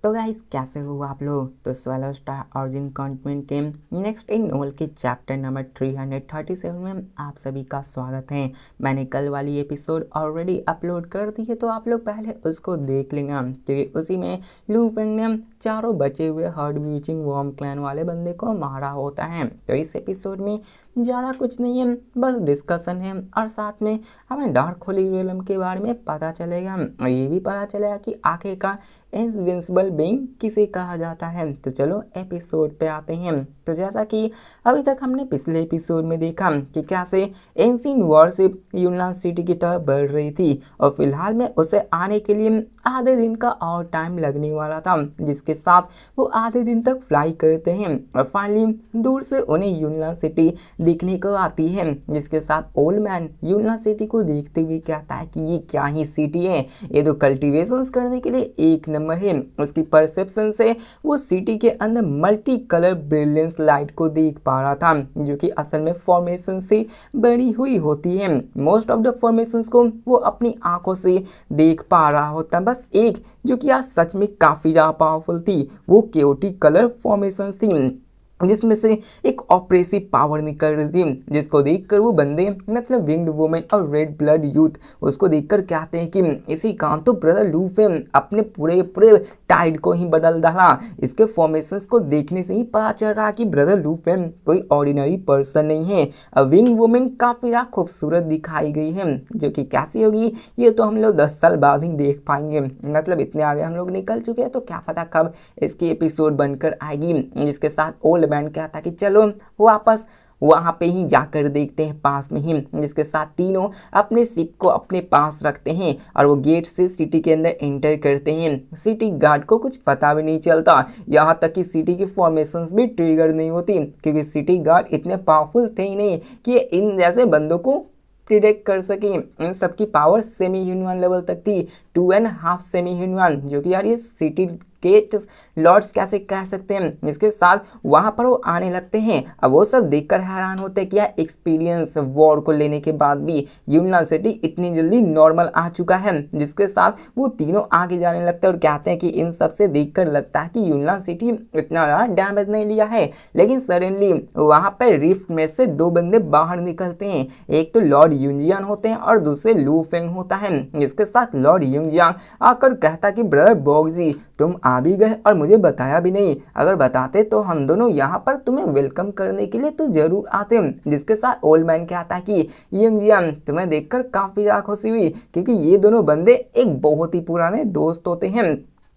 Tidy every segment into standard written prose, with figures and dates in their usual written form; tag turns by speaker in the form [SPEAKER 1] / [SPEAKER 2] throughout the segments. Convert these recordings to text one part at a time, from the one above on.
[SPEAKER 1] तो गाइस कैसे हो आप लोग। तो 12 स्टार ऑरिजिन कंटेंट के नेक्स्ट इन नोवेल के चैप्टर नंबर 337 में आप सभी का स्वागत है। मैंने कल वाली एपिसोड ऑलरेडी अपलोड कर दी है, तो आप लोग पहले उसको देख लेना, क्योंकि उसी में लू फेंग ने चारों बचे हुए हार्ड बीचिंग वॉर्म क्लैन वाले बंदे को मारा होता है। तो इस एपिसोड में ज़्यादा कुछ नहीं है, बस डिस्कशन है और साथ में हमें डार्क होली रियलम के बारे में पता चलेगा और ये भी पता चलेगा कि आखिरकार इनविंसिबल बीइंग किसे कहा जाता है। तो चलो एपिसोड पे आते हैं। तो जैसा कि अभी तक हमने पिछले एपिसोड में देखा कि कैसे एंशिएंट वॉरशिप यूनान सिटी की तरफ बढ़ रही थी और फिलहाल में उसे आने के लिए आधे दिन का और टाइम लगने वाला था, जिसके साथ वो आधे दिन तक फ्लाई करते हैं और फाइनली दूर से उन्हें यूनान सिटी दिखने को आती है, जिसके साथ ओल्ड मैन यूनान सिटी को देखते हुए कहता है कि ये क्या ही सिटी है, ये तो कल्टीवेशंस करने के लिए एक नंबर है। उसकी परसेप्शन से वो सिटी के अंदर मल्टी कलर ब्रिलियंस लाइट को देख पा रहा था, जो कि असल में फॉर्मेशन से बनी हुई होती है। मोस्ट ऑफ द फॉर्मेशंस को वो अपनी आंखों से देख पा रहा होता, बस एक जो कि यार सच में काफी ज्यादा पावरफुल थी, वो केओटिक कलर फॉर्मेशन थी, जिसमें से एक ऑपरेसिव पावर निकल रही थी, जिसको देखकर वो बंदे मतलब विंग्ड वुमेन और रेड ब्लड यूथ उसको देखकर कहते हैं कि इसी काम तो ब्रदर लू फेंग अपने पूरे पूरे टाइड को ही बदल डाला। इसके फॉर्मेशंस को देखने से ही पता चल रहा कि ब्रदर लू फेंग कोई ऑर्डिनरी पर्सन नहीं है। विंग वुमेन काफी ज्यादा खूबसूरत दिखाई गई है, जो कि कैसी होगी ये तो हम लोग 10 साल बाद ही देख पाएंगे। मतलब इतने आगे हम लोग निकल चुके हैं, तो क्या पता कब इसकी एपिसोड बनकर आएगी। जिसके साथ ओल्ड मैन कहता कि चलो वापस वहां पे ही जाकर देखते हैं पास में ही, जिसके साथ तीनों अपने शिप को अपने पास रखते हैं और वो गेट से सिटी के अंदर एंटर करते हैं। सिटी गार्ड को कुछ पता भी नहीं चलता, यहाँ तक कि सिटी की फॉर्मेशंस भी ट्रिगर नहीं होती, क्योंकि सिटी गार्ड इतने पावरफुल थे ही नहीं कि इन जैसे बंदों को प्रिडिक्ट कर सके। इन सबकी पावर सेमी ह्यूमन लेवल तक थी, 2.5 सेमी ह्यूमन, जो कि यार ये सिटी के लॉर्ड्स कैसे कह सकते हैं। इसके साथ वहां पर वो आने लगते हैं। अब वो सब देखकर हैरान होते हैं कि यार एक्सपीरियंस वॉर को लेने के बाद भी यूनान सिटी इतनी जल्दी नॉर्मल आ चुका है। जिसके साथ वो तीनों आगे जाने लगते हैं और कहते हैं कि इन सब से देखकर लगता है कि यूनान सिटी इतना ज़्यादा डैमेज नहीं लिया है। लेकिन सडनली वहां पर रिफ्ट में से दो बंदे बाहर निकलते हैं, एक तो लॉर्ड यूंजियान होते हैं और दूसरे लू फेंग होता है। जिसके साथ लॉर्ड यूंजियान आकर कहता कि ब्रदर बॉक्जी तुम आ भी गए और मुझे बताया भी नहीं, अगर बताते तो हम दोनों यहाँ पर तुम्हें वेलकम करने के लिए तो जरूर आते। जिसके साथ ओल्ड मैन कहता है कि यंगजियान तुम्हें देखकर काफी ज्यादा खुशी हुई, क्योंकि ये दोनों बंदे एक बहुत ही पुराने दोस्त होते हैं।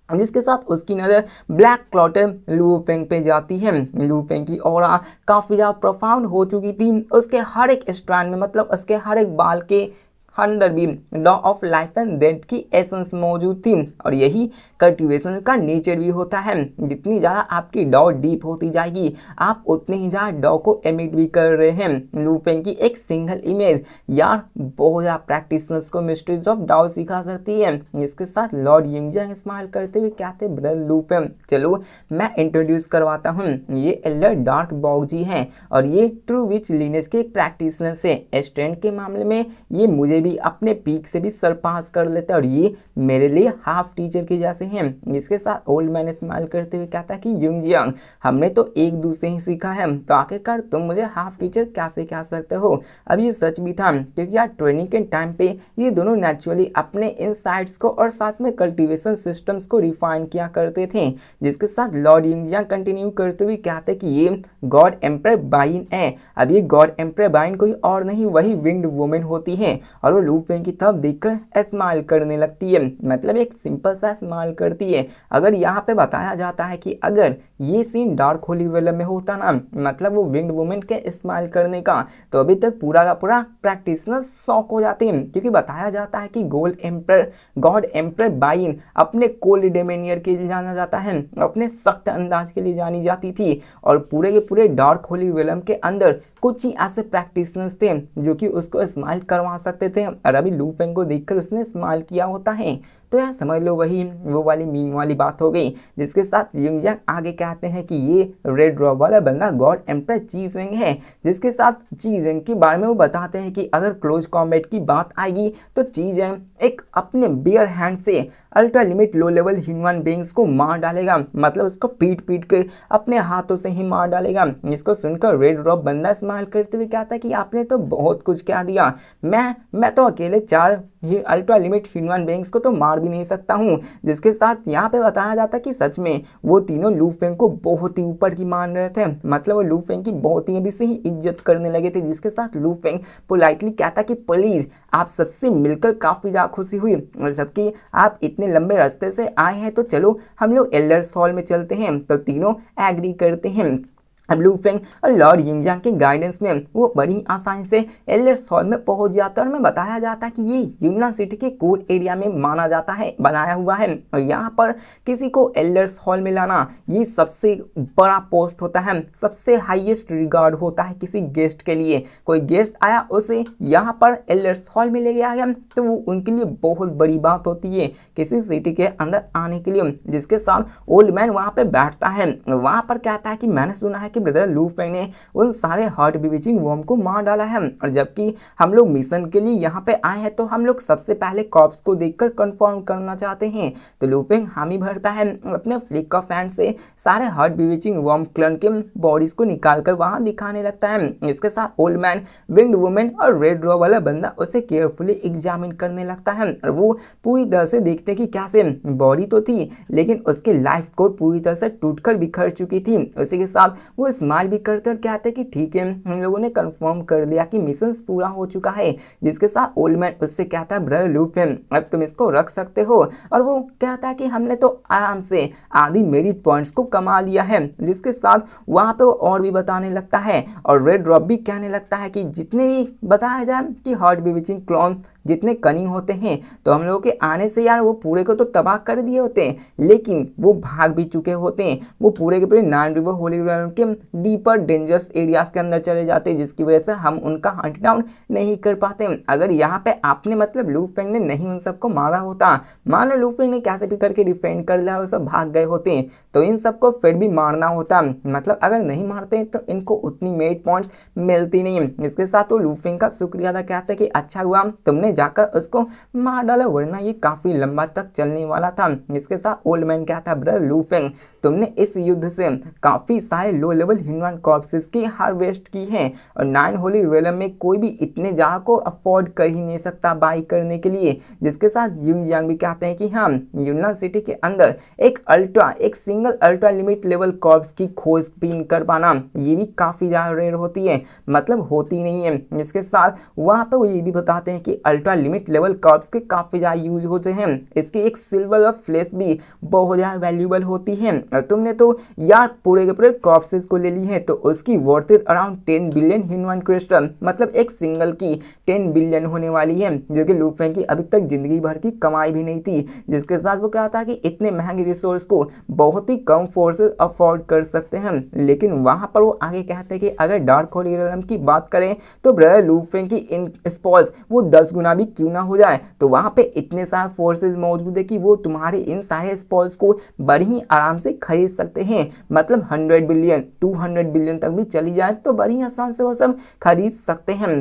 [SPEAKER 1] जिसके साथ उसकी नज़र ब्लैक क्लॉटर लू फेंग पे जाती है। लू फेंग की ऑरा काफ़ी ज़्यादा प्रोफाउंड हो चुकी थी, उसके हर एक स्ट्रैंड में मतलब उसके हर एक बाल के अंदर भी law of life and death की एसेंस मौजूद थी, और यही कल्टीवेशन का नेचर भी होता है। जितनी ज़्यादा आपकी डॉ डीप होती जाएगी, आप उतने ही ज़्यादा डॉ को एमिट भी कर रहे हैं। लू फेंग की एक सिंगल इमेज यार बहुत ज़्यादा प्रैक्टिशनर्स को मिस्ट्रीज ऑफ डाओ सिखा सकती है। इसके साथ लॉर्ड यिंगजियांग स्माइल करते हुए कहते ब्रदर लू फेंग चलो मैं इंट्रोड्यूस करवाता हूँ, ये एल्डर डार्क बॉक्जी हैं और ये ट्रू विच लीनेज के एक प्रैक्टिशनर से स्ट्रेंथ के मामले में ये मुझे अपने पीक से भी सरपास कर लेते हैं और ये मेरे लिए हाफ टीचर के जैसे हैं। जिसके साथ ओल्ड मैन स्माइल करते हुए कहता है कि यंगजियांग हमने तो एक दूसरे ही सीखा है, तो आखिरकार तुम मुझे हाफ टीचर कैसे कह सकते हो। अब ये सच भी था, क्योंकि यार ट्रेनिंग के टाइम पे ये दोनों नेचुरली अपने इनसाइट्स को और साथ में कल्टीवेशन सिस्टम्स को रिफाइन किया करते थे। जिसके साथ लॉर्ड यंगजियांग कंटिन्यू करते हुए कहते कि ये गॉड एम्पर बाइन है। अब ये गॉड एम्पर बाइन कोई और नहीं वही विंग्ड वुमेन होती है, और वो लू फेंग की तरफ देखकर स्माइल करने लगती है, मतलब एक सिंपल सा स्माइल करती है। अगर यहाँ पे बताया जाता है कि अगर ये सीन डार्क होली वेलम में होता ना, मतलब वो विंग्ड वुमेन के स्माइल करने का, तो अभी तक पूरा का पूरा प्रैक्टिशनर शॉक हो जाते हैं, क्योंकि बताया जाता है कि गॉड एम्पर बाइन अपने कोल्ड डेमेनियर के लिए जाना जाता है, अपने सख्त अंदाज के लिए जानी जाती थी, और पूरे के पूरे डार्क होली वेलम के अंदर कुछ ही ऐसे प्रैक्टिशनर्स थे जो कि उसको स्माइल करवा सकते थे, और अभी लू फेंग को देखकर उसने स्माइल किया होता है। तो यार समझ लो वही वो वाली मीम वाली बात हो गई। जिसके साथ युंगजांग आगे कहते हैं कि ये रेड रॉब वाला बंदा गॉड एम्परर ची जिंग है। जिसके साथ ची जिंग के बारे में वो बताते हैं कि अगर क्लोज कॉम्बैट की बात आएगी तो ची जिंग एक अपने बियर हैंड से ultra limit low level human beings को मार डालेगा, मतलब उसको पीट पीट के अपने हाथों से ही मार डालेगा। इसको सुनकर रेड रॉब बंदा स्माइल करते हुए कहता है कि आपने तो बहुत कुछ कह दिया, मैं तो अकेले 4 ही अल्ट्रा लिमिट ह्यूमन बींग्स को तो मार भी नहीं सकता हूँ। जिसके साथ यहाँ पे बताया जाता है कि सच में वो तीनों लू फेंग को बहुत ही ऊपर की मान रहे थे, मतलब वो लू फेंग की बहुत ही अभी से ही इज्जत करने लगे थे। जिसके साथ लू फेंग पोलाइटली कहता कि प्लीज आप सबसे मिलकर काफी ज्यादा खुशी हुई और सबकी आप इतने लंबे रास्ते से आए हैं, तो चलो हम लोग एल्डर्स हॉल में चलते हैं। तो तीनों एग्री करते हैं। अब लू फेंग और लॉर्ड युंगजांग के गाइडेंस में वो बड़ी आसानी से एल्डर्स हॉल में पहुंच जाता है और में बताया जाता है कि ये यूनान सिटी के कोर एरिया में माना जाता है, बनाया हुआ है। और यहाँ पर किसी को एल्डर्स हॉल में लाना ये सबसे बड़ा पोस्ट होता है, सबसे हाईएस्ट रिगार्ड होता है किसी गेस्ट के लिए। कोई गेस्ट आया उसे यहाँ पर एल्डर्स हॉल में ले गया गया तो वो उनके लिए बहुत बड़ी बात होती है किसी सिटी के अंदर आने के लिए। जिसके साथ ओल्ड मैन वहाँ पे बैठता है, वहाँ पर कहता है कि मैंने सुना है ब्रदर लू फेंग ने उन सारे हार्ट बीचिंग वर्म को मार डाला है, और जबकि हम लोग मिशन के लिए यहाँ पे आए हैं तो हम लोग सबसे पहले कॉप्स को देखकर कंफर्म करना चाहते हैं। तो लू फेंग हामी भरता है अपने फ्लिक ऑफ हैंड से सारे हार्ट बीचिंग वर्म क्लन के बॉडीज को निकालकर वहां दिखाने लगता है। इसके साथ ओल्ड मैन, विंग्ड वुमेन और रेड रॉ वाला बंदा उसे केयरफुली एग्जामिन करने लगता है और वो पूरी तरह से देखते कि कैसे बॉडी तो थी लेकिन उसकी लाइफ कोड पूरी तरह से टूटकर बिखर चुकी थी। उसी के साथ वो स्माइल भी करते और कहते कि ठीक है हम लोगों ने कंफर्म कर लिया कि मिशन पूरा हो चुका है। जिसके साथ ओल्ड मैन उससे कहता है ब्रदर लू फेंग अब तुम इसको रख सकते हो, और वो कहता है कि हमने तो आराम से आधी मेरिट पॉइंट्स को कमा लिया है। जिसके साथ वहां पे वो और भी बताने लगता है और रेड रॉब भी कहने लगता है कि जितने भी बताया जाए कि हार्ट बीचिंग क्लोन जितने कनिंग होते हैं तो हम लोगों के आने से यार वो पूरे को तो तबाह कर दिए होते हैं, लेकिन वो भाग भी चुके होते हैं। वो पूरे के पूरे 9 रिवर होली रियल के डीपर डेंजरस एरियाज के अंदर चले जाते हैं, जिसकी वजह से हम उनका हंट डाउन नहीं कर पाते। अगर यहाँ पे आपने मतलब लू फेंग ने नहीं उन सबको मारा होता, मान लो लू फेंग ने कैसे भी करके डिफेंड कर लिया, वो सब भाग गए होते हैं, तो इन सबको फिर भी मारना होता। मतलब अगर नहीं मारते तो इनको उतनी मेरिट पॉइंट्स मिलती नहीं। इसके साथ वो लू फेंग का शुक्रिया अदा कहते हैं कि अच्छा हुआ तुमने जाकर उसको मार डाला, वरना ये काफी लंबा तक चलने वाला था। इसके साथ ओल्ड मैन कहता है ब्रदर लू फेंग तुमने इस युद्ध से काफी सारे लो लेवल ह्यूमन कॉर्प्सेस की हार्वेस्ट की है और 9 होली रियलम में कोई भी इतने जगह को अफोर्ड कर ही नहीं सकता बाई करने के लिए। जिसके साथ युंगजांग भी कहते हैं कि हाँ यूनान सिटी के अंदर एक single ultra limit level corps की खोज भी कर पाना ये भी काफी ज्यादा रेयर होती है, मतलब होती नहीं है। इसके साथ वहां पे वो ये भी बताते हैं कि अल्ट्रा लिमिट लेवल कॉर्प्स के काफी ज्यादा यूज होते हैं। इसकी एक सिल्वर और फ्लेश भी बहुत ज्यादा वैल्यूएबल होती है। और तुमने तो यार पूरे के पूरे कॉर्प्सेस को ले ली है तो उसकी worth around 10 billion human crystal, मतलब एक सिंगल की 10 बिलियन होने वाली है, जो कि लू फेंग की अभी तक जिंदगी भर की कमाई भी नहीं थी। जिसके साथ वो कहता है कि इतने महंगे रिसोर्स को बहुत ही कम फोर्सेस अफोर्ड कर सकते हैं। लेकिन वहां पर वो आगे कहते हैं कि अगर डार्क होली रियलम की बात करें तो ब्रदर लू फेंग की इन स्पॉल्स वो 10 गुना भी क्यों ना हो जाए, तो वहां पे इतने सारे फोर्सेस मौजूद है कि वो तुम्हारे इन सारे स्पॉल्स को बड़ी आराम से खरीद सकते हैं। मतलब 100 बिलियन 200 बिलियन तक भी चली जाए तो बड़ी आसान से वो सब खरीद सकते हैं।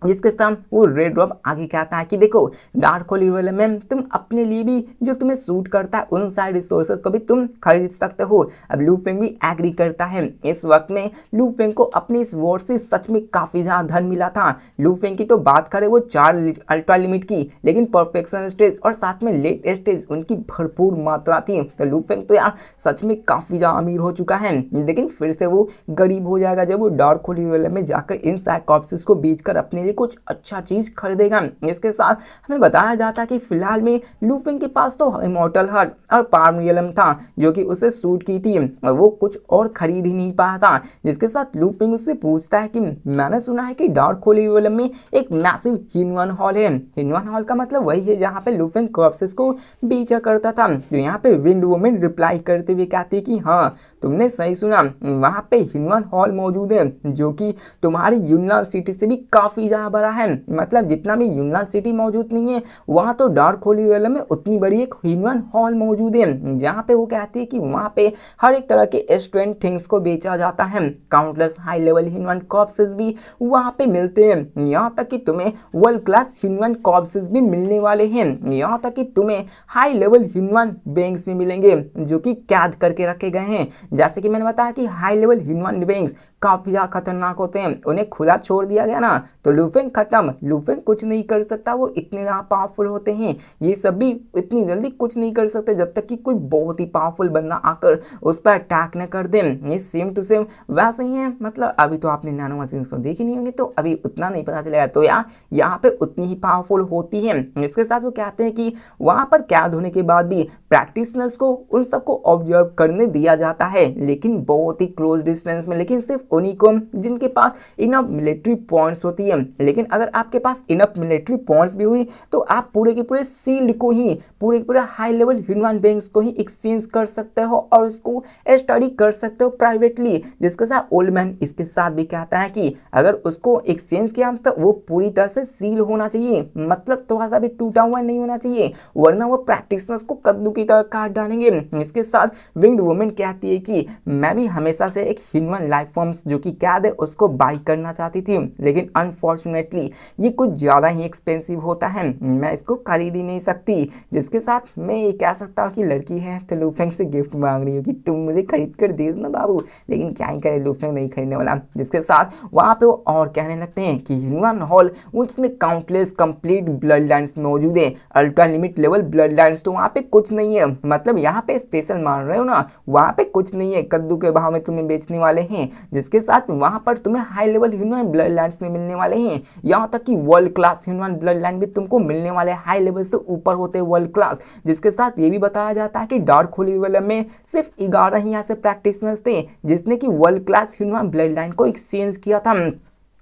[SPEAKER 1] जिसके साथ वो रेड रॉब आगे कहता है कि देखो डार्क होली रियलम में तुम अपने लिए भी जो तुम्हें सूट करता है उन सारे रिसोर्सेज को भी तुम खरीद सकते हो। अब लू फेंग भी एग्री करता है। इस वक्त में लू फेंग को अपनी इस वॉर से सच में काफी ज्यादा धन मिला था। लू फेंग की तो बात करें वो 4 अल्ट्रा लिमिट की, लेकिन परफेक्शन स्टेज और साथ में लेट स्टेज उनकी भरपूर मात्रा थी। तो लू फेंग तो यार सच में काफी ज्यादा अमीर हो चुका है, लेकिन फिर से वो गरीब हो जाएगा जब वो डार्क होली रियलम में जाकर इन सारे कॉर्प्सेस को बेचकर अपने लिए कुछ अच्छा चीज खरीदेगा। इसके साथ हमें बताया जाता है कि फिलहाल में लू फेंग के पास तो इमॉर्टल हार्ट और पाम रियलम था जो कि उसे सूट की थी और वो कुछ और खरीद ही नहीं पाया था। जिसके साथ लू फेंग उससे पूछता है कि मैंने सुना है कि डार्क होली रियलम में एक मैसिव ह्यूमन हॉल है। ह्यूमन हॉल का मतलब वही है जहाँ पे लू फेंग कॉर्प्सेस को बेचा करता था। तो यहाँ पे विंड वुमेन रिप्लाई करते हुए कहती है कि हाँ तुमने सही सुना, वहाँ पे ह्यूमन हॉल मौजूद है जो कि तुम्हारी यूनान सिटी से भी काफी ज्यादा ज़्यादा बड़ा है। मतलब जितना भी यूनिवर्स सिटी मौजूद नहीं है, वहाँ तो डार्क होली रियलम में उतनी बड़ी एक ह्यूमन हॉल मौजूद है, जहाँ पे वो कहती है कि वहाँ पे हर एक तरह के स्ट्रेंज थिंग्स को बेचा जाता है। काउंटलेस हाई लेवल ह्यूमन कॉर्प्सेस भी वहाँ पे मिलते हैं। यहाँ तक कि तुम्हें वर्ल्ड क्लास ह्यूमन कॉर्प्सेस भी मिलने वाले हैं। यहाँ तक कि तुम्हें हाई लेवल ह्यूमन बीइंग्स भी मिलेंगे जो कि कैद करके रखे गए हैं। जैसे कि मैंने बताया कि हाई लेवल ह्यूमन बीइंग्स काफी ज्यादा खतरनाक होते हैं। उन्हें खुला छोड़ दिया गया ना तो लूफेंग खत्म, लूफेंग कुछ नहीं कर सकता, वो इतने ज्यादा पावरफुल होते हैं। ये सब भी इतनी जल्दी कुछ नहीं कर सकते जब तक कि कोई बहुत ही पावरफुल बंदा आकर उस पर अटैक न कर दे। ये सेम टू सेम वैसे ही है। मतलब अभी तो आपने नैनो मशीन्स को देखी नहीं होंगी तो अभी उतना नहीं पता चलेगा। तो यार यहाँ पे उतनी ही पावरफुल होती है। इसके साथ वो कहते हैं कि वहां पर कैद होने के बाद भी प्रैक्टिशनर्स को उन सबको ऑब्जर्व करने दिया जाता है, लेकिन बहुत ही क्लोज डिस्टेंस में, लेकिन सिर्फ उन्हीं को जिनके पास इनफ मिलिट्री पॉइंट्स होती है। लेकिन अगर आपके पास इनफ मिलिट्री पॉइंट्स भी हुई तो आप पूरे के पूरे सील्ड को ही, पूरे के पूरे हाई लेवल ह्यूमन बीइंग्स को ही एक्सचेंज कर सकते हो और उसको स्टडी कर सकते हो प्राइवेटली। जिसके साथ ओल्ड मैन इसके साथ भी कहता है कि अगर उसको एक्सचेंज किया तो वो पूरी तरह से सील होना चाहिए, मतलब थोड़ा सा भी टूटा हुआ नहीं होना चाहिए, वरना वो प्रैक्टिशनर्स को कद्दू की तरह काट डालेंगे। इसके साथ विंग्ड वुमेन कहती है कि मैं भी हमेशा से एक ह्यूमन लाइफ फॉर्म्स जो कि कैद है उसको बाई करना चाहती थी, लेकिन अनफॉर्चुनेटली ये कुछ ज़्यादा ही एक्सपेंसिव होता है, मैं इसको खरीद ही नहीं सकती। जिसके साथ मैं ये कह सकता हूँ कि लड़की है तो लूफेंग से गिफ्ट मांग रही हूँ कि तुम मुझे खरीद कर दे दो ना बाबू, लेकिन क्या ही करे, लूफेंग नहीं खरीदने वाला। जिसके साथ वहाँ पे वो और कहने लगते हैं कि ह्यूमन हॉल उसमें काउंटलेस कंप्लीट ब्लड लाइन्स मौजूद है, ultra limit level blood lines, तो वहाँ पे कुछ नहीं है। मतलब यहाँ पे स्पेशल मान रहे हो ना, वहाँ पे कुछ नहीं है, कद्दू के भाव में तुम्हें बेचने वाले हैं। जिसके साथ वहाँ पर तुम्हें high level human blood lines में मिलने वाले हैं, यहाँ तक कि world class human blood line भी तुमको मिलने वाले, हाई लेवल से ऊपर होते हैं वर्ल्ड क्लास। जिसके साथ ये भी बताया जाता है कि डार्क होली लेवल में सिर्फ 11 ही ऐसे प्रैक्टिशनर्स थे जिसने कि world class human blood line को एक्सचेंज किया था।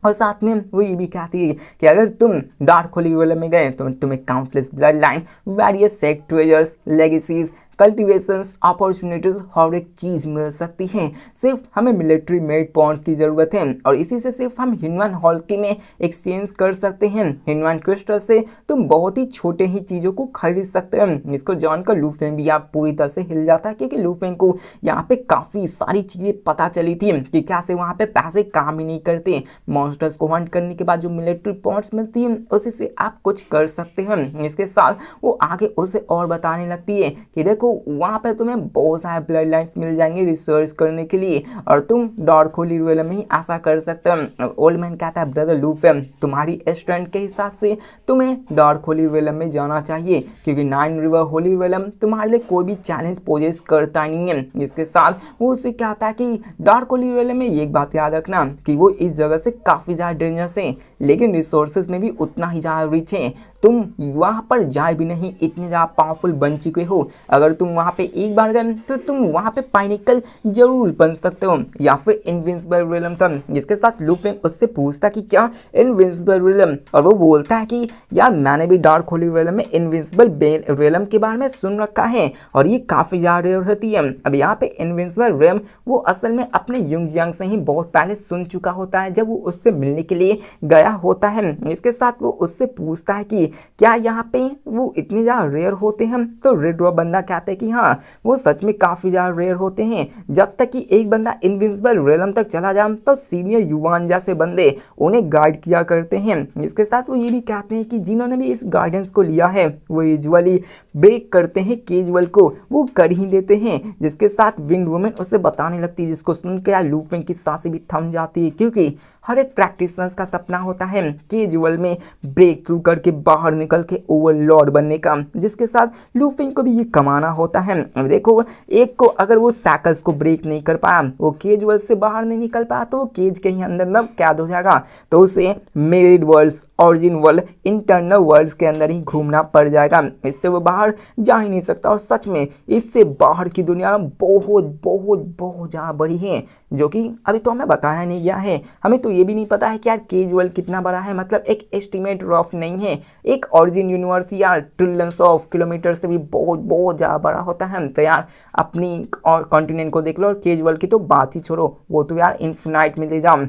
[SPEAKER 1] और साथ में वो ये भी कहती है कि अगर तुम डार्क होली लेवल में गए तो तुम्हें countless blood line, various sect treasures, legacies, cultivations, opportunities, हर एक चीज़ मिल सकती है। सिर्फ हमें मिलिट्री मेड पॉइंट्स की ज़रूरत है और इसी से सिर्फ हम ह्यूमन हॉलकी में एक्सचेंज कर सकते हैं। ह्यूमन क्रिस्टल से तुम बहुत ही छोटे ही चीज़ों को खरीद सकते हैं। इसको जानकर लूफेंग भी आप पूरी तरह से हिल जाता है, क्योंकि लूफेंग को यहाँ पे काफ़ी सारी चीज़ें पता चली थी कि कैसे वहाँ पे पैसे काम ही नहीं करते। मॉन्स्टर्स को हंट करने के बाद जो मिलिट्री पॉइंट्स मिलती हैं उसी से आप कुछ कर सकते हैं। इसके साथ वो आगे उसे और बताने लगती है कि देखो वहाँ पे तुम्हें बहुत सारे ब्लड लाइन्स मिल जाएंगे रिसर्च करने के लिए और तुम डार्क होली रियलम में ही ऐसा कर सकते हो। ओल्ड मैन कहता है ब्रदर लूफेंग, तुम्हारी स्ट्रेंथ के हिसाब से तुम्हें डार्क होली रियलम में जाना चाहिए, क्योंकि 9 रिवर होली रियलम तुम्हारे लिए कोई भी चैलेंज पोजेस करता नहीं है। इसके साथ वो उससे कहता है कि डार्क होली रियलम में एक बात याद रखना कि वो इस जगह से काफ़ी ज़्यादा डेंजरस है, लेकिन रिसोर्सेज में भी उतना ही ज़्यादा रिच है। तुम वहाँ पर जाए भी नहीं, इतने ज़्यादा पावरफुल बन चुके हो। अगर तुम वहाँ पे एक बार गए तो तुम वहाँ पे पाइनिकल जरूर बन सकते हो या फिर इनविंसिबल रियलम था। जिसके साथ लूफेंग उससे पूछता कि क्या इनविंसिबल रियलम, और वो बोलता है कि यार मैंने भी डार्क होली रियलम में इनविंसिबल रियलम के बारे में सुन रखा है और ये काफ़ी ज़्यादा रेयर होती है। अब यहाँ पे इनविंसिबल रियलम वो असल में अपने युंग से ही बहुत पहले सुन चुका होता है जब वो उससे मिलने के लिए गया होता है। इसके साथ वो उससे पूछता है कि क्या यहाँ पे वो इतने ज़्यादा रेयर होते हैं, तो रेड ड्रॉप बंदा कहता है कि हाँ वो सच में काफ़ी ज़्यादा रेयर होते हैं। जब तक कि एक बंदा इनविंसिबल रियलम तक चला जाए तो सीनियर युवान जैसे बंदे उन्हें गाइड किया करते हैं। इसके साथ वो ये भी कहते हैं कि जिन्होंने भी इस गाइडेंस को लिया है वो यूजुअली ब्रेक करते हैं कैजुअल को, वो कर ही देते हैं। जिसके साथ विंड वुमेन उससे बताने लगती है, जिसको सुनकर लूफेंग की सांसें भी थम जाती है, क्योंकि हर एक प्रैक्टिशनर्स का सपना होता है कैजुअल में ब्रेक थ्रू करके बाहर निकल के ओवरलॉर्ड बनने का। जिसके साथ लूफिंग को भी ये कमाना होता है। अब देखो एक को अगर वो सैकल्स को ब्रेक नहीं कर पाया, वो केजुअल से बाहर नहीं निकल पाया, तो वो केज के ही अंदर न कैद हो जाएगा, तो उसे मेरिड worlds, origin world, internal worlds के अंदर ही घूमना पड़ जाएगा। इससे वो बाहर जा ही नहीं सकता। और सच में इससे बाहर की दुनिया बहुत बहुत बहुत ज़्यादा बड़ी है, जो कि अभी तो हमें बताया नहीं गया है। हमें तो ये भी नहीं पता है कि यार केज वर्ल्ड कितना बड़ा है, मतलब एक एस्टिमेट रफ नहीं है। एक ऑरिजिन यूनिवर्स यार ट्रिलियंस ऑफ किलोमीटर से भी बहुत बहुत ज़्यादा बड़ा होता है। तो यार अपनी और कॉन्टिनेंट को देख लो, और केज वर्ल्ड की तो बात ही छोड़ो, वो तो यार इन्फिनाइट में ले जाओ।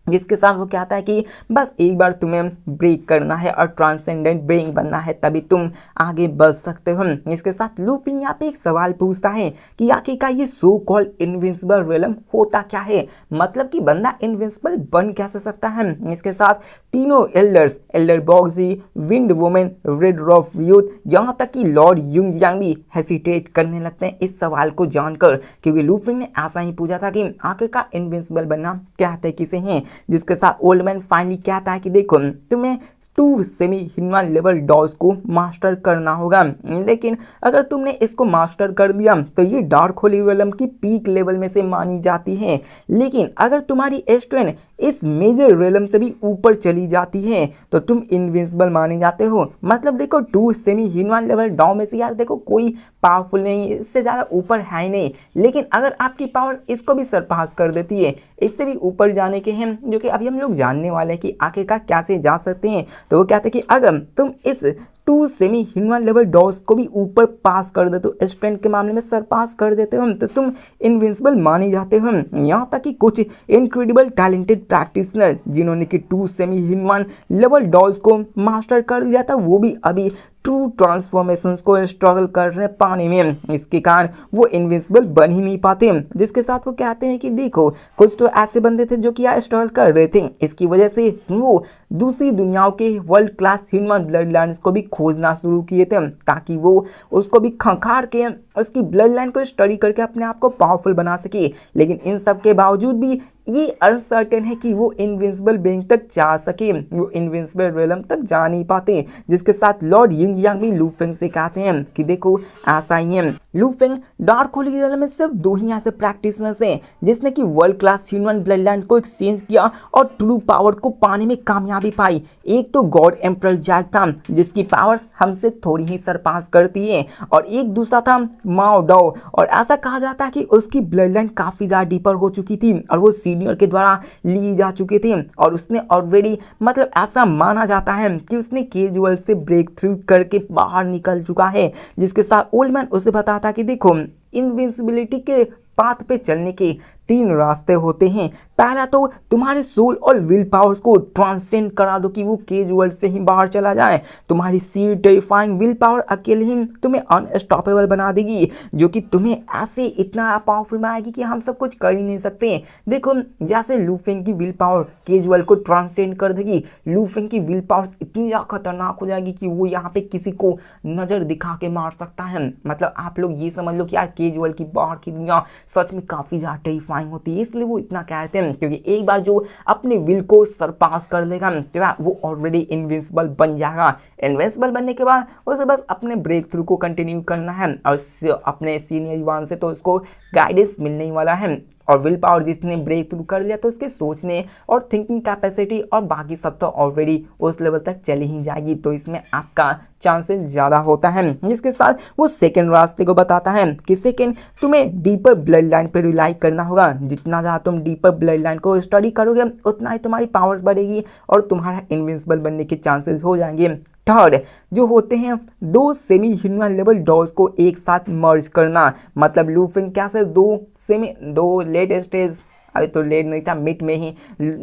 [SPEAKER 1] जिसके साथ वो कहता है कि बस एक बार तुम्हें ब्रेक करना है और ट्रांसेंडेंट बीइंग बनना है, तभी तुम आगे बढ़ सकते हो। इसके साथ लूफी यहाँ पे एक सवाल पूछता है कि आखिरकार ये सो कॉल्ड इनविंसिबल रियलम होता क्या है, मतलब कि बंदा इनविंसिबल बन कैसे सकता है। इसके साथ तीनों elders, Elder boxy, wind women, red rough youth, यहाँ तक कि लॉर्ड युंगजियांग भी हेसिटेट करने लगते हैं इस सवाल को जानकर, क्योंकि लूफी ने ऐसा ही पूछा था कि आखिरकार इनविंसिबल बनना कहते किसे हैं। जिसके साथ ओल्ड मैन फाइनली कहता है कि देखो, तुम्हें 2 सेमी ह्यूमन लेवल डॉस को मास्टर करना होगा, लेकिन अगर तुमने इसको मास्टर कर दिया तो ये डार्क होली रियलम की पीक लेवल में से मानी जाती है, लेकिन अगर तुम्हारी स्ट्रेंथ इस मेजर रियलम से भी ऊपर चली जाती है तो तुम इनविंसिबल माने जाते हो। मतलब देखो 2 सेमी ह्यूमन लेवल डॉ में से यार देखो कोई पावरफुल नहीं, इससे ज़्यादा ऊपर है ही नहीं, लेकिन अगर आपकी पावर्स इसको भी सरपास कर देती है, इससे भी ऊपर जाने के हैं, जो कि अभी हम लोग जानने वाले हैं कि आखिरकार कैसे जा सकते हैं। तो वो कहते हैं कि अगर तुम इस 2 सेमी ह्यूमन लेवल डॉस को भी ऊपर पास कर देते हो, स्ट्रेंथ के मामले में सरपास कर देते हो, तो तुम इनविंसिबल माने जाते हो। यहाँ तक कि कुछ इनक्रेडिबल टैलेंटेड प्रैक्टिशनर जिन्होंने कि 2 सेमी ह्यूमन लेवल डॉस को मास्टर कर लिया था, वो भी अभी ट्रू ट्रांसफॉर्मेशंस को स्ट्रगल कर रहे हैं पाने में, इसके कारण वो इनविंसिबल बन ही नहीं पाते। जिसके साथ वो कहते हैं कि देखो कुछ तो ऐसे बंदे थे जो कि यार स्ट्रगल कर रहे थे, इसकी वजह से वो दूसरी दुनियाओं के world class human blood lines को भी खोजना शुरू किए थे, ताकि वो उसको भी खंखार के उसकी ब्लड लाइन को स्टडी करके अपने आप को पावरफुल बना सके। लेकिन इन सब के बावजूद भी ये अनसर्टेन है कि वो इनविंसिबल बीइंग तक जा सके, वो इनविंसिबल रियलम तक जा नहीं पाते। जिसके साथ लॉर्ड युंगजियांग भी लू फेंग से कहते हैं कि देखो ऐसा ही है, लू फेंग डार्क होली रियलम में सिर्फ 2 ही ऐसे प्रैक्टिशनर्स हैं जिसने कि world class human blood line को एक्सचेंज किया और ट्रू पावर को पाने में कामयाबी पाई। एक तो गॉड एम्परर जैक था जिसकी पावर्स हमसे थोड़ी ही सरपास करती है, और एक दूसरा था माओ डाओ, और ऐसा कहा जाता है कि उसकी ब्लड लाइन काफ़ी ज़्यादा डीपर हो चुकी थी और वो सीनियर के द्वारा ली जा चुके थे, और उसने ऑलरेडी मतलब ऐसा माना जाता है कि उसने केज वर्ल्ड से ब्रेक थ्रू करके बाहर निकल चुका है। जिसके साथ ओल्ड मैन उसे बताता कि देखो इनविंसिबिलिटी के पाथ पे चलने के 3 रास्ते होते हैं। पहला तो तुम्हारे सोल और विल पावर्स को ट्रांसेंड करा दो कि वो केज वर्ल्ड से ही बाहर चला जाए। तुम्हारी सी टेरिफाइंग विल पावर अकेले ही तुम्हें अनस्टॉपेबल बना देगी, जो कि तुम्हें ऐसे इतना पावरफुल बनाएगी कि हम सब कुछ कर ही नहीं सकते। देखो जैसे लू फेंग की विल पावर केज वर्ल्ड को ट्रांसेंड कर देगी, लू फेंग की विल पावर इतनी ज़्यादा खतरनाक हो जाएगी कि वो यहाँ पे किसी को नज़र दिखा के मार सकता है। मतलब आप लोग ये समझ लो कि यार केज वर्ल्ड की बाहर की दुनिया सच में काफ़ी ज़्यादा टेरिफाइंग होती है, इसलिए वो इतना कहते हैं, क्योंकि एक बार जो अपने विल को सरपास कर लेगा तो वो ऑलरेडी इनविंसिबल बन जाएगा। इनविंसिबल बनने के बाद उसे बस अपने ब्रेक थ्रू को कंटिन्यू करना है, और अपने सीनियर युवान से तो उसको गाइडेंस मिलने ही वाला है। और विल पावर जिसने ब्रेक थ्रू कर लिया तो उसके सोचने और थिंकिंग कैपेसिटी और बाकी सब तो ऑलरेडी उस लेवल तक चली ही जाएगी, तो इसमें आपका चांसेस ज़्यादा होता है। जिसके साथ वो सेकंड रास्ते को बताता है कि सेकंड तुम्हें डीपर ब्लड लाइन पर रिलाई करना होगा। जितना ज़्यादा तुम डीपर ब्लड लाइन को स्टडी करोगे उतना ही तुम्हारी पावर्स बढ़ेगी और तुम्हारा इनविंसिबल बनने के चांसेस हो जाएंगे। थर्ड जो होते हैं 2 सेमी ह्यूमन लेवल डॉल्स को एक साथ मर्ज करना, मतलब लू फेंग कैसे 2 लेट स्टेज, अभी तो लेट नहीं था, मिड में ही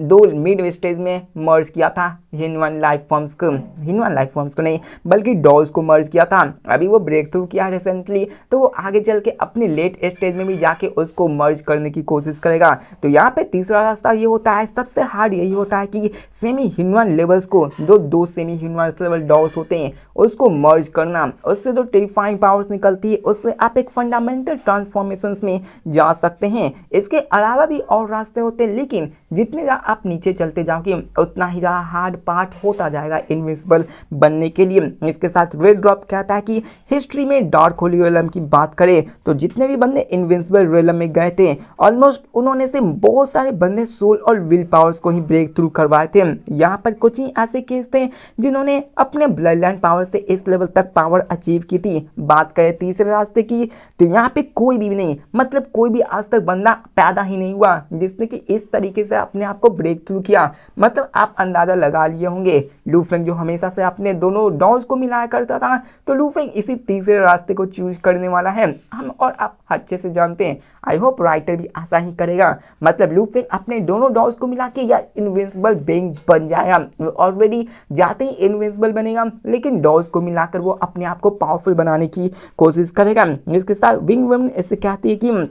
[SPEAKER 1] 2 मिड स्टेज में मर्ज किया था ह्यूमन लाइफ फॉर्म्स को नहीं बल्कि डॉल्स को मर्ज किया था। अभी वो ब्रेक थ्रू किया रिसेंटली, तो वो आगे चल के अपने लेट स्टेज में भी जाके उसको मर्ज करने की कोशिश करेगा। तो यहाँ पे तीसरा रास्ता ये होता है, सबसे हार्ड यही होता है कि सेमी ह्यूमन लेवल्स को जो 2 सेमी ह्यूमन लेवल डॉल्स होते हैं उसको मर्ज करना, उससे जो टेरिफाइंग पावर्स निकलती है उससे आप एक फंडामेंटल ट्रांसफॉर्मेशंस में जा सकते हैं। इसके अलावा भी और रास्ते होते हैं, लेकिन जितने ज़्यादा आप नीचे चलते जाओगे उतना ही ज़्यादा हार्ड पार्ट होता जाएगा इनविंसिबल बनने के लिए। इसके साथ रेड ड्रॉप कहता है कि हिस्ट्री में डार्क होली रियलम की बात करें तो जितने भी बंदे इनविंसिबल रियलम में गए थे ऑलमोस्ट उन्होंने से बहुत सारे बंदे सोल और विल पावर्स को ही ब्रेक थ्रू करवाए थे। यहाँ पर कुछ ही ऐसे केस थे जिन्होंने अपने ब्लड लाइन पावर से इस लेवल तक पावर अचीव की थी। बात करें तीसरे रास्ते की तो यहाँ पे कोई भी नहीं, मतलब कोई भी आज तक बंदा पैदा ही नहीं हुआ जिसने कि इस तरीके से अपने आप को ब्रेक थ्रू किया। मतलब आप अंदाजा लगा लिए होंगे, लू फेंग जो हमेशा से अपने दोनों डॉज को मिलाया करता था, तो लू फेंग इसी तीसरे रास्ते को चूज करने वाला है। हम और आप अच्छे से जानते हैं, आई होप राइटर भी ऐसा ही करेगा। मतलब लू फेंग अपने दोनों डॉज को मिला के या इनविंसिबल बीइंग बन जाएगा। ऑलरेडी जाते ही इनविंसिबल बनेगा, लेकिन डॉज को मिलाकर वो अपने आप को पावरफुल बनाने की कोशिश करेगा। इसके साथ विंग वुमन इससे कहती है कि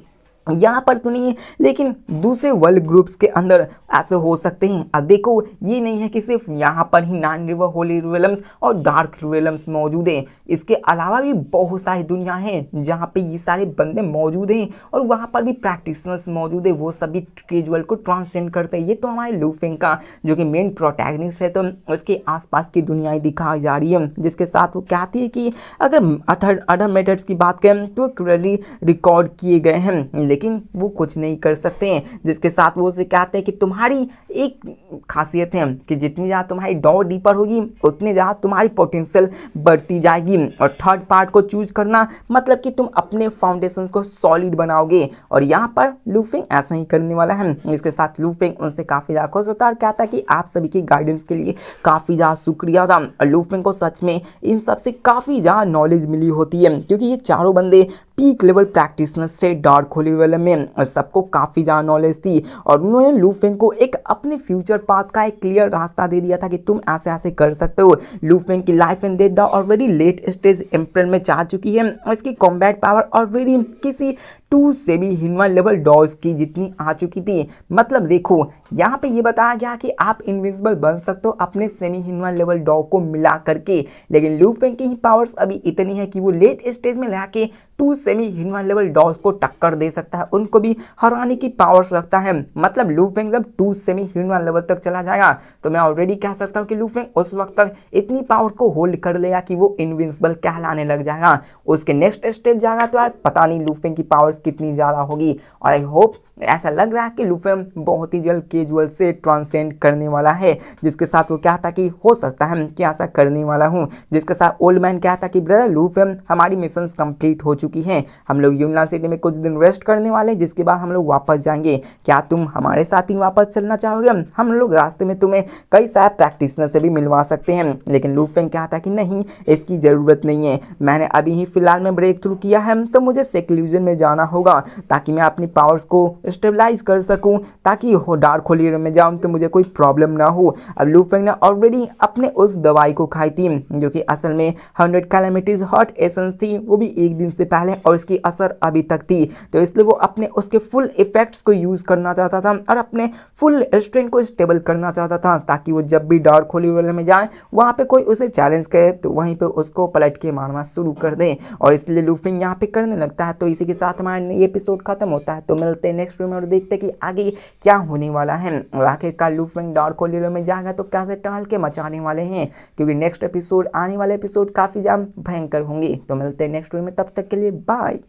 [SPEAKER 1] यहाँ पर तो नहीं है, लेकिन दूसरे वर्ल्ड ग्रुप्स के अंदर ऐसे हो सकते हैं। अब देखो, ये नहीं है कि सिर्फ यहाँ पर ही 9 रिवर होली रियल्म्स और डार्क रियल्म्स मौजूद हैं, इसके अलावा भी बहुत सारी दुनिया हैं जहाँ पे ये सारे बंदे मौजूद हैं और वहाँ पर भी प्रैक्टिशनर्स मौजूद है, वो सभी कैजुअल को ट्रांससेंड करते हैं। ये तो हमारे लू फेंग का जो कि मेन प्रोटैगनिस्ट है, तो उसके आसपास की दुनियाएं दिखाई जा रही है, जिसके साथ वो कहती है कि अगर अदर मेथड्स की बात करें तो क्लियरली रिकॉर्ड किए गए हैं, लेकिन वो कुछ नहीं कर सकते हैं। जिसके साथ वो उसे कहते हैं कि तुम्हारी एक खासियत है कि जितनी ज़्यादा तुम्हारी डॉ डीपर होगी, उतनी ज़्यादा तुम्हारी पोटेंशियल बढ़ती जाएगी। और थर्ड पार्ट को चूज करना मतलब कि तुम अपने फाउंडेशन को सॉलिड बनाओगे, और यहाँ पर लू फेंग ऐसा ही करने वाला है। इसके साथ लू फेंग उनसे काफ़ी ज़्यादा खुश होता है और कहता है कि आप सभी की गाइडेंस के लिए काफ़ी ज़्यादा शुक्रिया था। और लू फेंग को सच में इन सब से काफ़ी ज़्यादा नॉलेज मिली होती है, क्योंकि ये चारों बंदे पीक लेवल प्रैक्टिशनर्स से डार्क होली वाले में, और सबको काफ़ी ज़्यादा नॉलेज थी। और उन्होंने लू फेंग को एक अपने फ्यूचर पाथ का एक क्लियर रास्ता दे दिया था कि तुम ऐसे ऐसे कर सकते हो। लू फेंग की life and death already late stage emperor में जा चुकी है, और इसकी कॉम्बैट पावर ऑलरेडी किसी 2 सेमी ह्यूमन लेवल डॉज की जितनी आ चुकी थी। मतलब देखो, यहाँ पे ये बताया गया कि आप इनविजिबल बन सकते हो अपने सेमी ह्यूमन लेवल डॉग को मिला करके, लेकिन लू फेंग की पावर्स अभी इतनी है कि वो लेट स्टेज में लाके 2 सेमी ह्यूमन लेवल डॉग्स को टक्कर दे सकता है, उनको भी हराने की पावर्स रखता है। मतलब लू फेंग जब 2 सेमी ह्यूमन लेवल तक चला जाएगा, तो मैं ऑलरेडी कह सकता हूँ कि लू फेंग उस वक्त तक इतनी पावर को होल्ड कर लेगा कि वो इनविंसिबल कहलाने लग जाएगा। उसके नेक्स्ट स्टेज जाएगा तो यार पता नहीं लू फेंग की पावर्स कितनी ज़्यादा होगी। और आई होप ऐसा लग रहा है कि लू फेंग बहुत ही जल्द कैजुअल से ट्रांसेंड करने वाला है। जिसके साथ वो कहता कि हो सकता है कि ऐसा करने वाला हूँ। जिसके साथ ओल्ड मैन कहता कि ब्रदर लू फेंग, हमारी मिशंस कंप्लीट हो चुकी हैं, हम लोग यूनियन सिटी में कुछ दिन रेस्ट करने वाले, जिसके बाद हम लोग वापस जाएंगे। क्या तुम हमारे साथ ही वापस चलना चाहोगे? हम लोग रास्ते में तुम्हें कई सारे प्रैक्टिशनर से भी मिलवा सकते हैं। लेकिन लू फेंग कहता कि नहीं, इसकी ज़रूरत नहीं है, मैंने अभी ही फिलहाल में ब्रेक थ्रू किया है, तो मुझे सेक्लूजन में जाना होगा ताकि मैं अपनी पावर्स को स्टेबलाइज कर सकूं, ताकि हो डार्क होली में जाऊं तो मुझे कोई प्रॉब्लम ना हो। अब लू फेंग ने ऑलरेडी अपने उस दवाई को खाई थी जो कि असल में 100 कैलेमिटीज हॉट एसेंस थी, वो भी एक दिन से पहले, और इसकी असर अभी तक थी। तो इसलिए वो अपने उसके फुल इफेक्ट्स को यूज करना चाहता था और अपने फुल स्ट्रेंथ को स्टेबल करना चाहता था, ताकि वो जब भी डार्क होली में जाए वहां पे कोई उसे चैलेंज करे तो वहीं पे उसको पलट के मारना शुरू कर दे। और इसलिए लू फेंग यहाँ पे करने लगता है। तो इसी के साथ हमारा ये एपिसोड खत्म होता है। तो मिलते हैं नेक्स्ट वीडियो में और देखते हैं कि आगे क्या होने वाला है। और आखिरकार लू फेंग डार्क होली में जाएगा तो कैसे टहल के मचाने वाले हैं, क्योंकि नेक्स्ट एपिसोड, आने वाले एपिसोड काफी ज्यादा भयंकर होंगे। तो मिलते हैं नेक्स्ट वीडियो में, तब तक के लिए बाय।